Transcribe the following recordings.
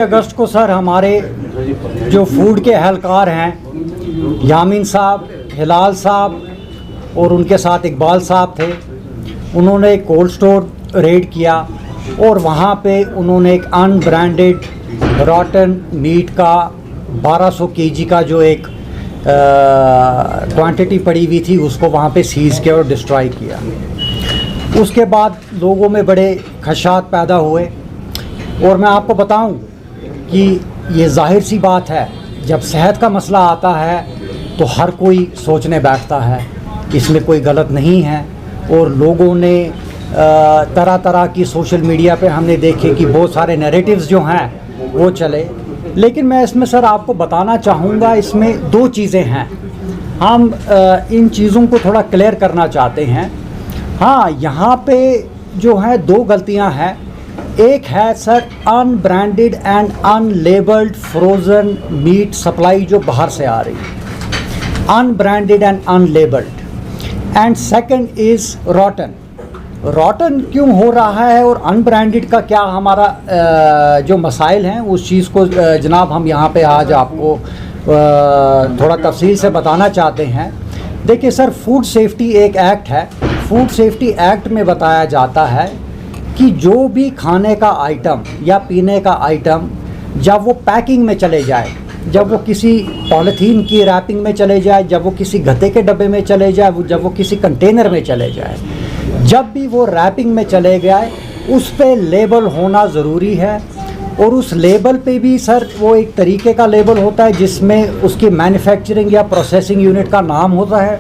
अगस्त को सर हमारे जो फूड के एहलकार हैं यामीन साहब, हिलाल साहब और उनके साथ इकबाल साहब थे, उन्होंने एक कोल्ड स्टोर रेड किया और वहाँ पे उन्होंने एक अनब्रांडेड रॉटन मीट का 1200 केजी का जो एक क्वांटिटी पड़ी हुई थी उसको वहाँ पे सीज़ किया और डिस्ट्रॉय किया। उसके बाद लोगों में बड़े खदशात पैदा हुए और मैं आपको बताऊं कि ये जाहिर सी बात है, जब सेहत का मसला आता है तो हर कोई सोचने बैठता है, इसमें कोई गलत नहीं है। और लोगों ने तरह तरह की सोशल मीडिया पे हमने देखे कि बहुत सारे नैरेटिव्स जो हैं वो चले, लेकिन मैं इसमें सर आपको बताना चाहूँगा, इसमें दो चीज़ें हैं। हम इन चीज़ों को थोड़ा क्लियर करना चाहते हैं। हाँ, यहाँ पे जो है दो गलतियाँ हैं। एक है sir unbranded and unlabelled frozen meet supply जो बाहर से आ रही है, unbranded and unlabelled. And second is रॉटन। रॉटन क्यों हो रहा है और अनब्रांडेड का क्या हमारा जो मसाइल हैं उस चीज़ को जनाब हम यहाँ पे आज आपको थोड़ा तफसील से बताना चाहते हैं। देखिए सर, फूड सेफ्टी एक एक्ट है। फूड सेफ्टी एक्ट में बताया जाता है कि जो भी खाने का आइटम या पीने का आइटम जब वो पैकिंग में चले जाए, जब वो किसी पॉलीथीन की रैपिंग में चले जाए, जब वो किसी गत्ते के डब्बे में चले जाए, जब वो किसी कंटेनर में चले जाए, जब भी वो रैपिंग में चले गए उस पे लेबल होना ज़रूरी है। और उस लेबल पे भी सर वो एक तरीके का लेबल होता है जिसमें उसकी मैन्युफैक्चरिंग या प्रोसेसिंग यूनिट का नाम होता है,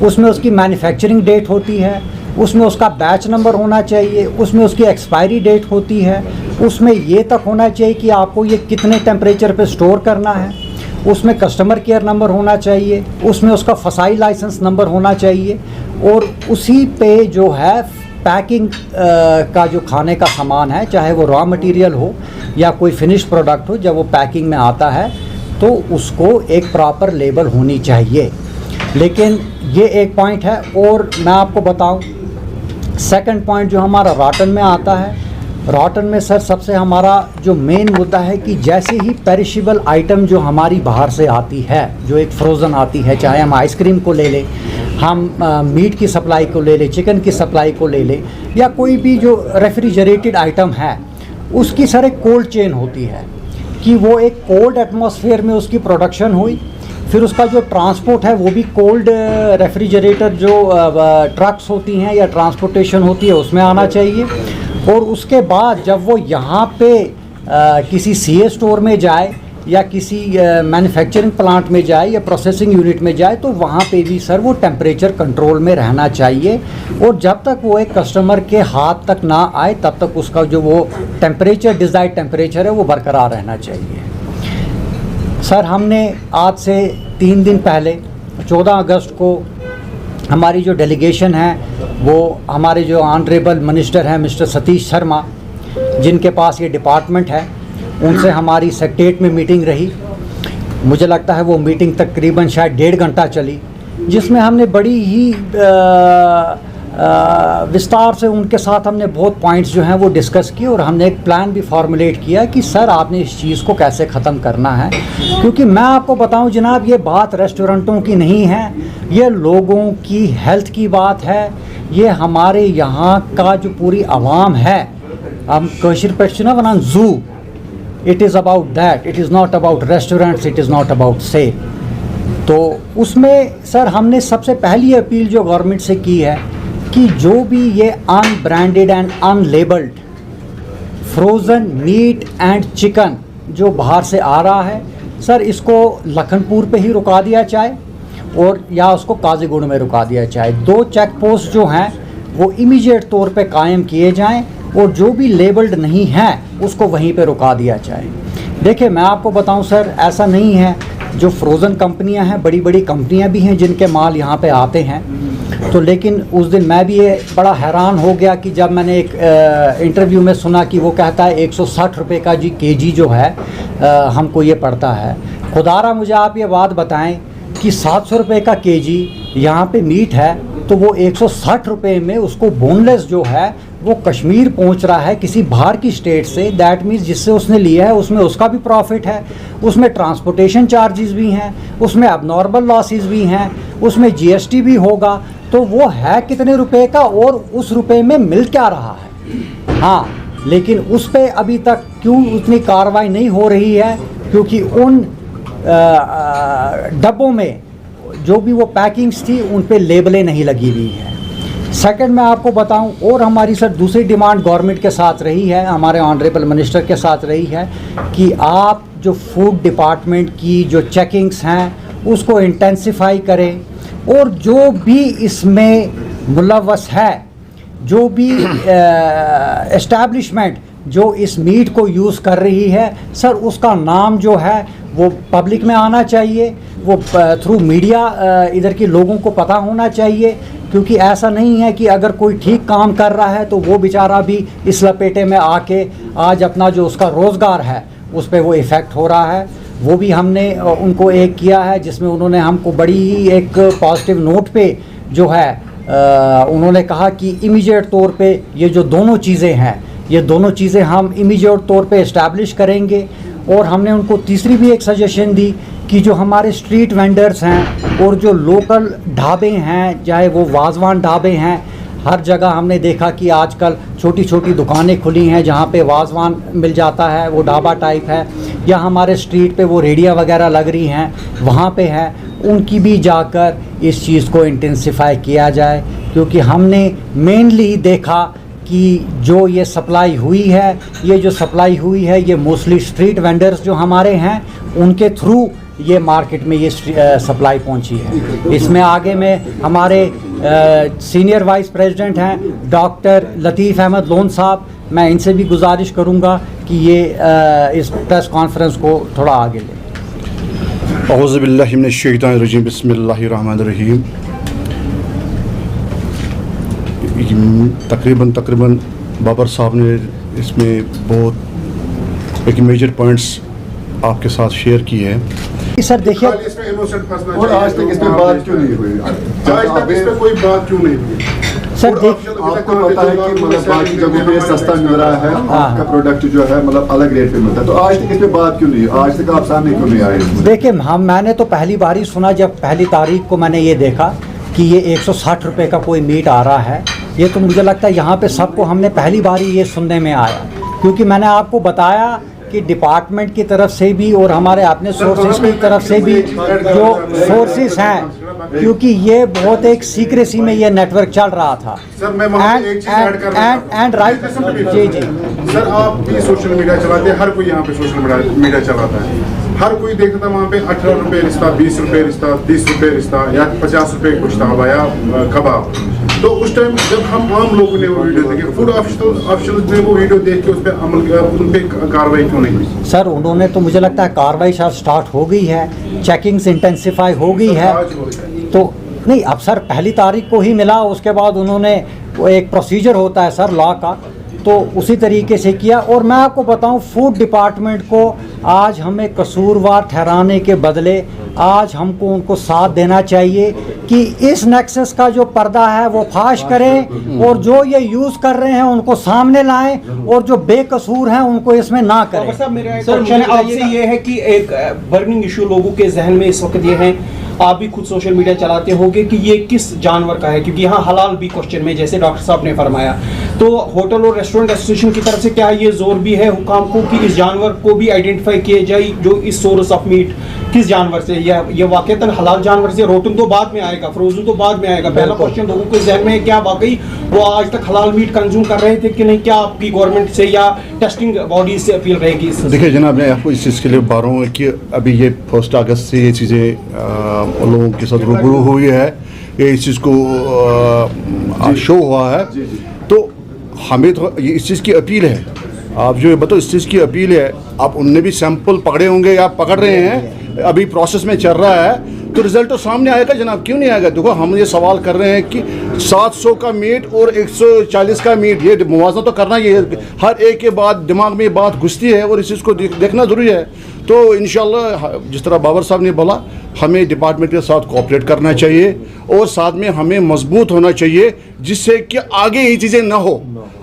उसमें उसकी मैन्युफैक्चरिंग डेट होती है, उसमें उसका बैच नंबर होना चाहिए, उसमें उसकी एक्सपायरी डेट होती है, उसमें ये तक होना चाहिए कि आपको ये कितने टेम्परेचर पे स्टोर करना है, उसमें कस्टमर केयर नंबर होना चाहिए, उसमें उसका फसाई लाइसेंस नंबर होना चाहिए। और उसी पे जो है पैकिंग का जो खाने का सामान है, चाहे वो रॉ मटेरियल हो या कोई फिनिश प्रोडक्ट हो, जब वो पैकिंग में आता है तो उसको एक प्रॉपर लेबल होनी चाहिए। लेकिन ये एक पॉइंट है। और मैं आपको बताऊं, सेकंड पॉइंट जो हमारा रॉटन में आता है, रॉटन में सर सबसे हमारा जो मेन मुद्दा है कि जैसे ही पेरिशेबल आइटम जो हमारी बाहर से आती है, जो एक फ्रोज़न आती है, चाहे हम आइसक्रीम को ले लें, हम मीट की सप्लाई को ले लें, चिकन की सप्लाई को ले लें, या कोई भी जो रेफ्रिजरेटेड आइटम है उसकी सर एक कोल्ड चेन होती है कि वो एक कोल्ड एटमॉस्फेयर में उसकी प्रोडक्शन हुई, फिर उसका जो ट्रांसपोर्ट है वो भी कोल्ड रेफ्रिजरेटर जो ट्रक्स होती हैं या ट्रांसपोर्टेशन होती है उसमें आना चाहिए। और उसके बाद जब वो यहाँ पे किसी सीए स्टोर में जाए या किसी मैन्युफैक्चरिंग प्लांट में जाए या प्रोसेसिंग यूनिट में जाए तो वहाँ पे भी सर वो टेम्परेचर कंट्रोल में रहना चाहिए। और जब तक वो एक कस्टमर के हाथ तक ना आए तब तक उसका जो वो टेम्परेचर, डिज़ायर्ड टेम्परेचर है, वो बरकरार रहना चाहिए। सर हमने आज से 3 दिन पहले 14 अगस्त को हमारी जो डेलीगेशन है वो हमारे जो ऑनरेबल मिनिस्टर हैं मिस्टर सतीश शर्मा, जिनके पास ये डिपार्टमेंट है, उनसे हमारी सेक्रेटेरिएट में मीटिंग रही। मुझे लगता है वो मीटिंग तकरीबन शायद 1.5 घंटा चली, जिसमें हमने बड़ी ही विस्तार से उनके साथ हमने बहुत पॉइंट्स जो हैं वो डिस्कस किए और हमने एक प्लान भी फॉर्मुलेट किया कि सर आपने इस चीज़ को कैसे ख़त्म करना है। क्योंकि मैं आपको बताऊं जनाब, ये बात रेस्टोरेंटों की नहीं है, ये लोगों की हेल्थ की बात है। ये हमारे यहाँ का जो पूरी आवाम है, हम कशिर पे ना वनान जू, it is about that, it is not about restaurants, it is not about sale. तो उसमें सर हमने सबसे पहली अपील जो गवर्नमेंट से की है कि जो भी ये unbranded and unlabelled frozen meet and chicken जो बाहर से आ रहा है सर, इसको लखनपुर पे ही रुका दिया जाए और या उसको काजीगुंड में रुका दिया जाए। 2 चेक पोस्ट जो हैं वो इमीडिएट तौर पे कायम किए जाएं और जो भी लेबल्ड नहीं है उसको वहीं पे रुका दिया जाए। देखिए मैं आपको बताऊं सर, ऐसा नहीं है, जो फ्रोज़न कंपनियां हैं, बड़ी बड़ी कंपनियां भी हैं जिनके माल यहाँ पे आते हैं। तो लेकिन उस दिन मैं भी ये बड़ा हैरान हो गया कि जब मैंने एक इंटरव्यू में सुना कि वो कहता है 160 रुपये का केजी जो है हमको ये पड़ता है। खुदारा मुझे आप ये बात बताएं कि 700 रुपये का केजी यहाँ पे मीट है तो वो 160 रुपये में उसको बोनलेस जो है वो कश्मीर पहुंच रहा है किसी बाहर की स्टेट से, दैट मीन्स जिससे उसने लिया है उसमें उसका भी प्रॉफिट है, उसमें ट्रांसपोर्टेशन चार्जेस भी हैं, उसमें अबनॉर्मल लॉसेस भी हैं, उसमें जीएसटी भी होगा, तो वो है कितने रुपए का और उस रुपए में मिल क्या रहा है। हाँ, लेकिन उस पर अभी तक क्यों उतनी कार्रवाई नहीं हो रही है, क्योंकि उन डब्बों में जो भी वो पैकिंग्स थी उन पे लेबलें नहीं लगी हुई हैं। सेकंड मैं आपको बताऊं, और हमारी सर दूसरी डिमांड गवर्नमेंट के साथ रही है, हमारे ऑनरेबल मिनिस्टर के साथ रही है कि आप जो फूड डिपार्टमेंट की जो चेकिंग्स हैं उसको इंटेंसिफाई करें, और जो भी इसमें मुलव्वस है, जो भी एस्टैब्लिशमेंट जो इस मीट को यूज़ कर रही है, सर उसका नाम जो है वो पब्लिक में आना चाहिए, वो थ्रू मीडिया इधर के लोगों को पता होना चाहिए, क्योंकि ऐसा नहीं है कि अगर कोई ठीक काम कर रहा है तो वो बेचारा भी इस लपेटे में आके आज अपना जो उसका रोज़गार है उस पर वो इफ़ेक्ट हो रहा है। वो भी हमने उनको एक किया है जिसमें उन्होंने हमको बड़ी ही एक पॉजिटिव नोट पे जो है उन्होंने कहा कि इमीडिएट तौर पे ये जो दोनों चीज़ें हैं, ये दोनों चीज़ें हम इमीडिएट तौर पे इस्टेब्लिश करेंगे। और हमने उनको तीसरी भी एक सजेशन दी कि जो हमारे स्ट्रीट वेंडर्स हैं और जो लोकल ढाबे हैं, चाहे वो वाजवान ढाबे हैं, हर जगह हमने देखा कि आजकल छोटी छोटी दुकानें खुली हैं जहाँ पे वाजवान मिल जाता है, वो ढाबा टाइप है, या हमारे स्ट्रीट पे वो रेडियाँ वगैरह लग रही हैं वहाँ पे है, उनकी भी जाकर इस चीज़ को इंटेंसिफाई किया जाए। क्योंकि हमने मेनली देखा कि जो ये सप्लाई हुई है, ये जो सप्लाई हुई है ये मोस्टली स्ट्रीट वेंडर्स जो हमारे हैं उनके थ्रू ये मार्केट में ये सप्लाई पहुंची है। इसमें आगे में हमारे सीनियर वाइस प्रेसिडेंट हैं डॉक्टर लतीफ़ अहमद लोन साहब, मैं इनसे भी गुजारिश करूंगा कि ये इस प्रेस कॉन्फ्रेंस को थोड़ा आगे लें। औज़ु बिल्लाहि मिनश शैतानिर रजीम, बिस्मिल्लाहिर रहमानिर रहीम। तकरीबन बाबर साहब ने इसमें बहुत एक मेजर पॉइंट्स आपके साथ शेयर किए हैं। सर देखिए, और आज तक इस पे बात क्यों नहीं हुई? आज तक इस पे कोई बात क्यों नहीं हुई? सर देख, आपको पता है कि मतलब बाकी जगहों पे सस्ता मिल रहा है, आपका प्रोडक्ट जो है मतलब अलग रेट पे मिलता है, तो आज तक इस पे बात क्यों नहीं? आज तक आप सामने क्यों नहीं आए? देखिए मैंने तो पहली बार ही सुना, जब पहली तारीख को मैंने ये देखा कि ये 160 रुपये का कोई मीट आ रहा है। ये तो मुझे लगता है यहाँ पे सबको हमने पहली बार ही ये सुनने में आया, क्योंकि मैंने आपको बताया कि डिपार्टमेंट की तरफ से भी और हमारे अपने सोर्सेज की तरफ से भी जो सोर्सेज हैं, क्योंकि ये बहुत एक सीक्रेसी में ये नेटवर्क चल रहा था। सर मैं वहाँ पे एक चीज ऐड कर रहा हूँ। एंड राइट जी जी सर, आप भी सोशल मीडिया चलाते हैं, हर कोई यहाँ पे सोशल मीडिया चलाता है, हर कोई देखता था वहाँ पे 18 रुपये रिश्ता, 20 रुपये रिश्ता, 30 रुपये रिश्ता या 50 रुपये कुश्ता या कबाब। तो उस टाइम जब हम आम लोगों ने वो वीडियो देखे, फूड ऑफिशियल्स ने वो वीडियो देख के उस पर अमल किया, उन पर कार्रवाई क्यों नहीं हुई? सर उन्होंने तो मुझे लगता है कार्रवाई शायद स्टार्ट हो गई है, चेकिंग्स इंटेंसिफाई हो गई है। तो नहीं, अब सर पहली तारीख को ही मिला, उसके बाद उन्होंने वो एक प्रोसीजर होता है सर लॉ का, तो उसी तरीके से किया। और मैं आपको बताऊं, फूड डिपार्टमेंट को आज हमें कसूरवार ठहराने के बदले आज हमको उनको साथ देना चाहिए कि इस नेक्सस का जो पर्दा है वो फाश करें, और जो ये यूज़ कर रहे हैं उनको सामने लाएं, और जो बेकसूर हैं उनको इसमें ना करें। सर मेरा क्वेश्चन आपसे ये है कि एक बर्निंग इशू लोगों के जहन में इस वक्त ये है, आप भी खुद सोशल मीडिया चलाते होंगे, कि ये किस जानवर का है, क्योंकि यहाँ हलाल भी क्वेश्चन में जैसे डॉक्टर साहब ने फरमाया, तो होटल और रेस्टोरेंट एसोसिएशन की तरफ से क्या ये जोर भी है हुकाम को कि इस जानवर को भी आइडेंटिफाई किया जाए, जो इस सोर्स ऑफ मीट किस जानवर से, या ये वाकईतन हलाल जानवर से? रोटन तो बाद में आएगा, फ्रोजन तो बाद में आएगा। पहला क्वेश्चन लोगों के जहन में है, क्या वाकई वो आज तक हलाल मीट कंज्यूम कर रहे थे कि नहीं? क्या आपकी गवर्नमेंट से या टेस्टिंग बॉडी से अपील रहेगी? देखिए जनाब, मैं आपको इस चीज़ के लिए बता रहा हूँ कि अभी ये 1 अगस्त से ये चीज़ें लोगों के साथ रूबरू हुई है, ये इस चीज़ को शो हुआ है, तो हमें तो इस चीज़ की अपील है, आप जो बताओ इस चीज़ की अपील है, आप उनने भी सैंपल पकड़े होंगे या पकड़ रहे हैं, अभी प्रोसेस में चल रहा है, तो रिजल्ट तो सामने आएगा जनाब, क्यों नहीं आएगा? देखो हम ये सवाल कर रहे हैं कि 700 का मीट और 140 का मीट, ये मुवाजना तो करना, ये हर एक के बाद दिमाग में बात घुसती है और इस चीज़ को देखना ज़रूरी है। तो इंशाल्लाह जिस तरह बाबर साहब ने बोला, हमें डिपार्टमेंट के साथ कोऑपरेट करना चाहिए और साथ में हमें मजबूत होना चाहिए जिससे कि आगे ये चीज़ें ना हो।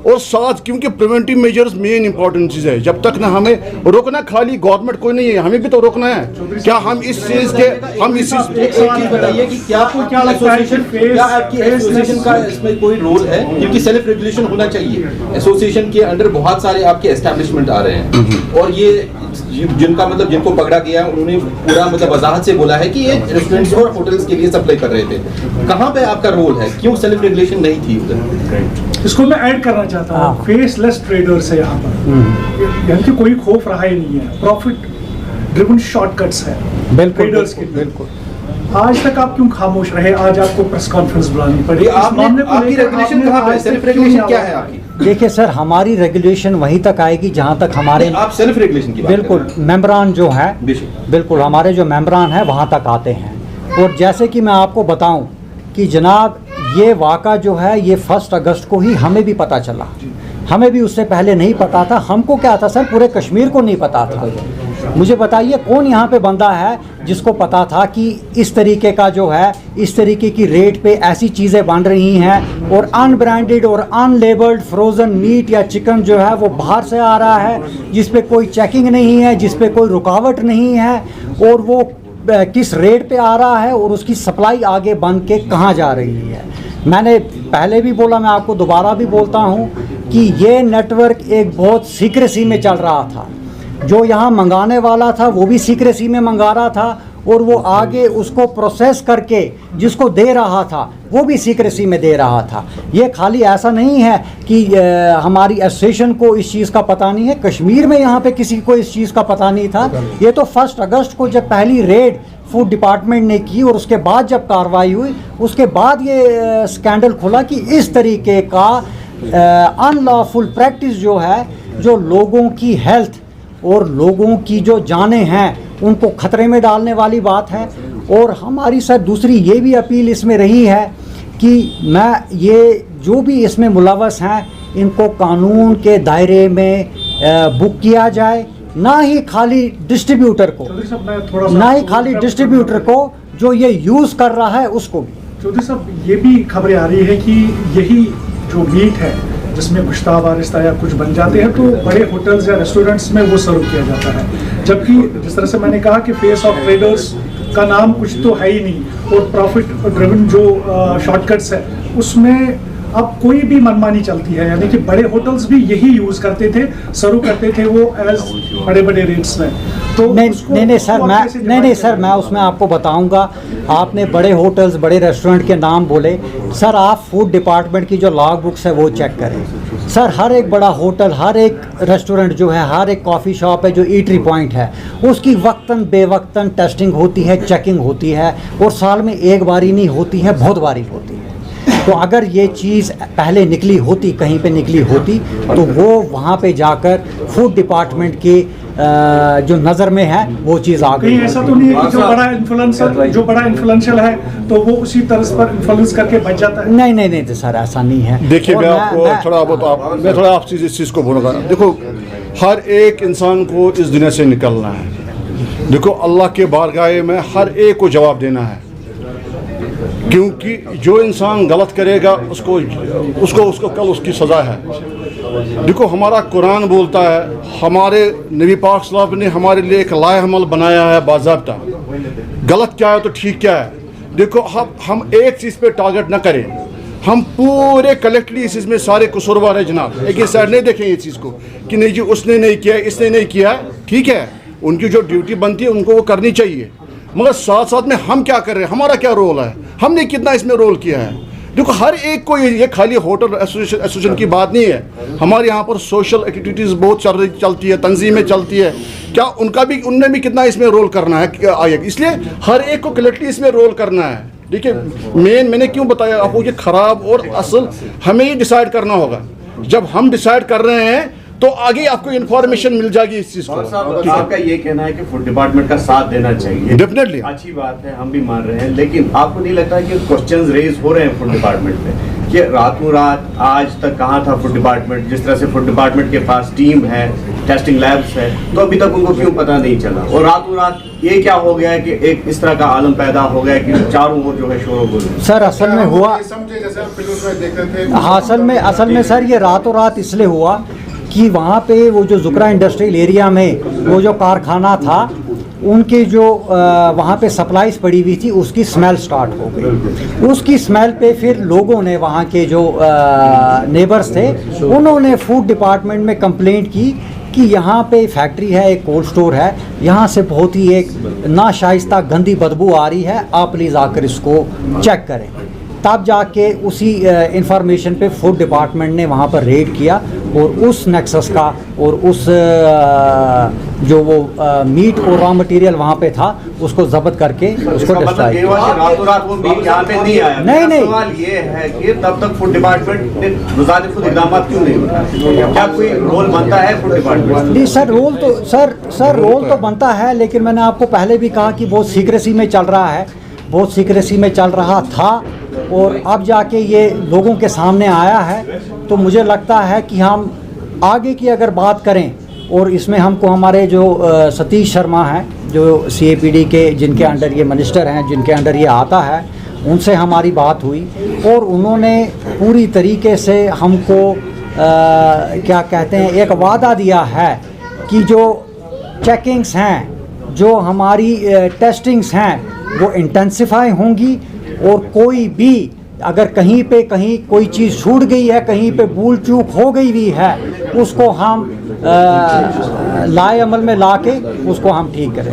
और साथ क्योंकि प्रिवेंटिव मेजर्स मेन इंपॉर्टेंट चीज़ है, जब तक ना हमें रोकना, खाली गवर्नमेंट कोई नहीं है, हमें भी तो रोकना है। क्या हम इस चीज़ के हम इस बताइए कि क्या आपकी एसोसिएशन का इसमें कोई रोल है, क्योंकि सेल्फ रेगुलेशन होना चाहिए। एसोसिएशन के अंडर बहुत सारे आपके एस्टेब्लिशमेंट आ रहे हैं और ये जिनका मतलब जिनको पकड़ा गया उन्होंने पूरा मतलब वजाहत से बोला है कि ये रेस्टोरेंट्स और होटल्स के लिए सप्लाई कर रहे थे। कहाँ पे आपका रोल है, क्यों सेल्फ रेगुलेशन नहीं थी उधर? इसको मैं ऐड करना चाहता हूँ, फेसलेस ट्रेडर्स है यहाँ पर, यानी कि कोई खौफ रहा ही नहीं है, प्रॉफिट ड्रिवन शॉर्टकट्स है ट्रेडर्स के। बिल्कुल, आज तक आप क्यों खामोश रहे? आज आपको प्रेस कॉन्फ्रेंस बुलानी पड़ी। आपकी रेगुलेशन कहाँ पे, सेल्फ रेगुलेशन क्या है आपकी? देखिए सर, हमारी रेगुलेशन वहीं तक आएगी जहां तक हमारे आप सेल्फ रेगुलेशन की बात बिल्कुल मेंबरान जो है, बिल्कुल हमारे जो मेंबरान हैं वहां तक आते हैं। और जैसे कि मैं आपको बताऊं कि जनाब ये वाक़ा जो है ये 1 अगस्त को ही हमें भी पता चला, हमें भी उससे पहले नहीं पता था। हमको क्या था सर, पूरे कश्मीर को नहीं पता था। मुझे बताइए कौन यहाँ पे बंदा है जिसको पता था कि इस तरीके का जो है, इस तरीके की रेट पे ऐसी चीज़ें बन रही हैं और अनब्रांडेड और अनलेबल्ड फ्रोज़न मीट या चिकन जो है वो बाहर से आ रहा है, जिस पे कोई चेकिंग नहीं है, जिस पे कोई रुकावट नहीं है, और वो किस रेट पे आ रहा है और उसकी सप्लाई आगे बन के कहाँ जा रही है। मैंने पहले भी बोला, मैं आपको दोबारा भी बोलता हूँ कि ये नेटवर्क एक बहुत सीक्रेसी में चल रहा था। जो यहाँ मंगाने वाला था वो भी सीक्रेसी में मंगा रहा था और वो आगे उसको प्रोसेस करके जिसको दे रहा था वो भी सीक्रेसी में दे रहा था। ये खाली ऐसा नहीं है कि हमारी एसोसिएशन को इस चीज़ का पता नहीं है, कश्मीर में यहाँ पे किसी को इस चीज़ का पता नहीं था। ये तो 1 अगस्त को जब पहली रेड फूड डिपार्टमेंट ने की और उसके बाद जब कार्रवाई हुई, उसके बाद ये स्कैंडल खुला कि इस तरीके का अनलॉफुल प्रैक्टिस जो है, जो लोगों की हेल्थ और लोगों की जो जानें हैं उनको ख़तरे में डालने वाली बात है। और हमारी सर दूसरी ये भी अपील इसमें रही है कि मैं ये जो भी इसमें मुलव्वस हैं इनको कानून के दायरे में बुक किया जाए, ना ही खाली डिस्ट्रीब्यूटर को, ना ही खाली डिस्ट्रीब्यूटर को जो ये यूज़ कर रहा है उसको भी। चौधरी साहब, ये भी खबरें आ रही है कि यही जो मीट है जिसमें गुश्ताब आरिस्ता या कुछ बन जाते हैं तो बड़े होटल्स या रेस्टोरेंट्स में वो सर्व किया जाता है, जबकि जिस तरह से मैंने कहा कि फेस ऑफ ट्रेडर्स का नाम कुछ तो है ही नहीं और प्रॉफिट ड्रिवन जो शॉर्टकट्स है उसमें अब कोई भी मनमानी चलती है। यानी कि बड़े होटल्स भी यही यूज करते थे, सर्व करते थे वो एज बड़े बड़े रेट्स में। तो नहीं सर, मैं उसमें आपको बताऊंगा। आपने बड़े होटल्स, बड़े रेस्टोरेंट के नाम बोले सर, आप फूड डिपार्टमेंट की जो लॉग बुक्स है वो चेक करें सर। हर एक बड़ा होटल, हर एक रेस्टोरेंट जो है, हर एक कॉफ़ी शॉप है, जो ईटरी पॉइंट है, उसकी वक्तन बेवक्तन टेस्टिंग होती है, चेकिंग होती है और साल में एक बारी नहीं होती है, बहुत बारी होती है। तो अगर ये चीज़ पहले निकली होती, कहीं पे निकली होती, तो वो वहाँ पे जाकर फूड डिपार्टमेंट की जो नज़र में है वो चीज़ आ गई। ऐसा तो नहीं है कि जो बड़ा इन्फ्लुएंशियल है तो वो उसी तरह पर इन्फ्लुएंस करके बच जाता है? नहीं तो सर ऐसा नहीं है। देखिए मैं थोड़ा आप इस चीज़ को बोलूँगा। देखो, हर एक इंसान को इस दुनिया से निकलना है। देखो, अल्लाह के बारगाह में हर एक को जवाब देना है, क्योंकि जो इंसान गलत करेगा उसको कल उसकी सज़ा है। देखो, हमारा कुरान बोलता है, हमारे नबी पाक सल्लल्लाहु अलैहि वसल्लम ने हमारे लिए एक लाए-अमल बनाया है बाज़ाब्ता, गलत क्या है तो ठीक क्या है। देखो, हम एक चीज़ पे टारगेट ना करें, हम पूरे कलेक्टिवली इस चीज़ में सारे कसूरवार है जनाब। एक साइड नहीं देखें ये चीज़ को कि नहीं जी उसने नहीं किया, इसने नहीं किया, ठीक है, उनकी जो ड्यूटी बनती है उनको वो करनी चाहिए, मगर साथ साथ में हम क्या कर रहे हैं, हमारा क्या रोल है, हमने कितना इसमें रोल किया है। देखो, हर एक को ये खाली होटल एसोसिएशन की बात नहीं है, हमारे यहाँ पर सोशल एक्टिविटीज़ बहुत चलती है, तंजीमें चलती है, क्या उनने भी कितना इसमें रोल करना है, इसलिए हर एक को कलेक्टिवली इसमें रोल करना है। देखिए, मैंने क्यों बताया आपको कि ख़राब और असल हमें ही डिसाइड करना होगा। जब हम डिसाइड कर रहे हैं तो आगे आपको इन्फॉर्मेशन मिल जाएगी इस चीज को। आपका ये कहना है कि फूड डिपार्टमेंट का साथ देना चाहिए, डेफिनेटली अच्छी बात है, हम भी मान रहे हैं, लेकिन आपको नहीं लगता है कि क्वेश्चंस रेज हो रहे हैं फूड डिपार्टमेंट में कि रातों रात आज तक कहाँ था फूड डिपार्टमेंट? जिस तरह से फूड डिपार्टमेंट के पास टीम है, टेस्टिंग लैब्स है, तो अभी तक उनको क्यों पता नहीं चला? और रातों रात ये क्या हो गया है कि एक इस तरह का आलम पैदा हो गया कि चारों ओर जो है शोर गुल? सर असल में हुआ, समझे जैसे आप फिल्म में देखते थे, असल में सर ये रातों रात इसलिए हुआ कि वहाँ पे वो जो जुकरा इंडस्ट्रियल एरिया में वो जो कारखाना था, उनके जो वहाँ पे सप्लाईज पड़ी हुई थी, उसकी स्मेल स्टार्ट हो गई। उसकी स्मेल पे फिर लोगों ने, वहाँ के जो नेबर्स थे, उन्होंने फूड डिपार्टमेंट में कंप्लेंट की कि यहाँ पे फैक्ट्री है, एक कोल्ड स्टोर है, यहाँ से बहुत ही एक नाशाइस्ता गंदी बदबू आ रही है, आप प्लीज़ आकर इसको चेक करें। तब जाके उसी इंफॉर्मेशन पे फूड डिपार्टमेंट ने वहाँ पर रेड किया और उस नेक्सस का और उस जो वो मीट और रॉ मटेरियल वहाँ पे था, उसको जब्त करके उसको डिस्ट्रॉय किया। रातों रात वो मीट यहाँ पे नहीं आया। नहीं। सवाल ये है कि तब तक फूड डिपार्टमेंट ने मुजाहिद खुद इकदाम क्यों नहीं उठाए? क्या कोई रोल बनता है फूड डिपार्टमेंट? नहीं सर, रोल तो बनता है, लेकिन मैंने आपको पहले भी कहा कि बहुत सीक्रेसी में चल रहा है, बहुत सीक्रेसी में चल रहा था, और अब जाके ये लोगों के सामने आया है। तो मुझे लगता है कि हम आगे की अगर बात करें, और इसमें हमको हमारे जो सतीश शर्मा हैं, जो CAPD के, जिनके अंडर ये मिनिस्टर हैं, जिनके अंडर ये आता है, उनसे हमारी बात हुई और उन्होंने पूरी तरीके से हमको क्या कहते हैं, एक वादा दिया है कि जो चेकिंग्स हैं, जो हमारी टेस्टिंग्स हैं, वो इंटेंसिफाई होंगी, और कोई भी अगर कहीं कोई चीज़ छूट गई है, कहीं पे भूल चूक हो गई भी है, उसको हम लाए अमल में ला के उसको हम ठीक करें।